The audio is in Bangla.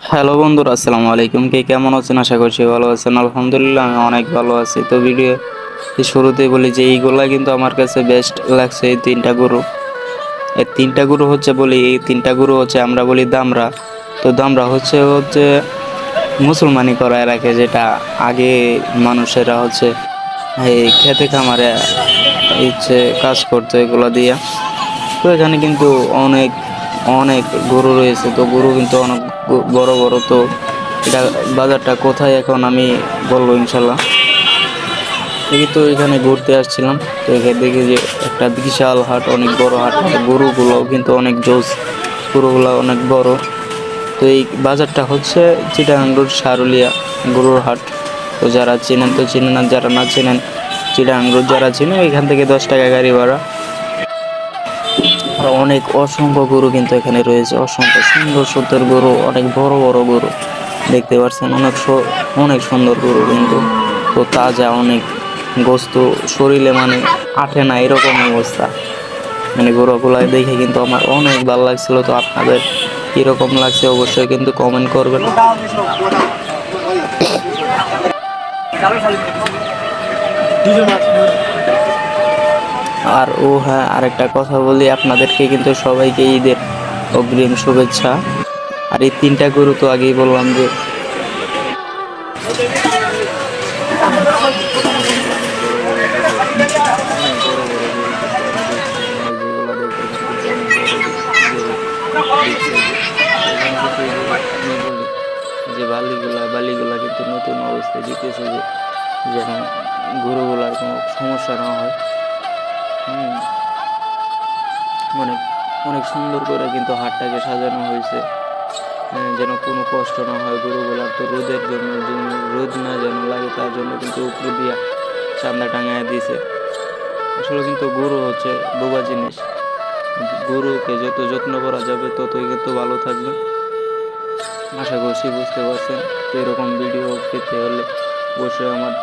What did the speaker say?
হ্যালো বন্ধুরা, আসসালামু আলাইকুম। কে কেমন আছেন? আশা করছি ভালো আছেন। আলহামদুলিল্লাহ আমি অনেক ভালো আছি। তো ভিডিও শুরুতেই বলি যে এইগুলা কিন্তু আমার কাছে বেস্ট লাগছে। এই তিনটা গরু, এই তিনটা গরু হচ্ছে আমরা বলি দামরা। তো দামরা হচ্ছে হচ্ছে মুসলমানি করায় রাখে, যেটা আগে মানুষেরা হচ্ছে এই খেতে খামারে ইচ্ছে কাজ করতো এগুলা দিয়া। তো এখানে কিন্তু অনেক অনেক গরু রয়েছে। তো গরু কিন্তু অনেক বড় বড়। তো এটা বাজারটা কোথায় এখন আমি বলবো ইনশাল্লাহ। দেখি তো এখানে ঘুরতে আসছিলাম। তো এখানে দেখি যে একটা বিশাল হাট, অনেক বড় হাট। গরুগুলো কিন্তু অনেক জোস, গরুগুলো অনেক বড়। তো এই বাজারটা হচ্ছে চিটাগাং রোড সারুলিয়া গরুর হাট। তো যারা চেনেন তো চেনেন, আর যারা না চেনেন, চিটাগাং রোড যারা চেনেন এখান থেকে 10 টাকা গাড়ি ভাড়া। আর অনেক অসংখ্য গরু কিন্তু এখানে রয়েছে, অসংখ্য সুন্দর সুন্দর গরু, অনেক বড় বড় গরু দেখতে পাচ্ছেন। অনেক সুন্দর গরু কিন্তু। তো তাজা, অনেক গোস্ত শরীরে মানে আঠে না এরকম অবস্থা। মানে গরুগুলা দেখে কিন্তু আমার অনেক ভালো লাগছিল। তো আপনাদের কিরকম লাগছে অবশ্যই কিন্তু কমেন্ট করবেন। আর হ্যাঁ, আরেকটা কথা বলি আপনাদেরকে, কিন্তু সবাইকে ঈদের অগ্রিম শুভেচ্ছা। আর এই তিনটা গরু তো আগেই বললাম যে অনেক বড় বড় গরু, অনেক বড় বড় গরু কিন্তু আমি দেখছিলাম। এই যেগুলা দেখতেছেন কিন্তু অনেক বড় গরু, বিগ সাইজের। তো এখানে কিন্তু এই যে আমি বলি যে বালিগুলা কিন্তু নতুন অবস্থায় দিতেছে, যে যেন গরুগুলার কোনো সমস্যা না হয়। হুম, অনেক অনেক সুন্দর করে কিন্তু হাটটাকে সাজানো হয়েছে। যেন কোনো কষ্ট না হয় গরুগুলার। তো রোদের জন্য রোদ না যেন লাগে তার জন্য কিন্তু উপরে দিয়া চান্দা টাঙায় দিছে। আসলে কিন্তু গরু হচ্ছে বোবা জিনিস। গরুকে যত যত্ন করা যাবে ততই কিন্তু ভালো থাকবে। আশা করছি বুঝতে পারছেন। তো এরকম ভিডিও পেতে হলে অবশ্যই আমার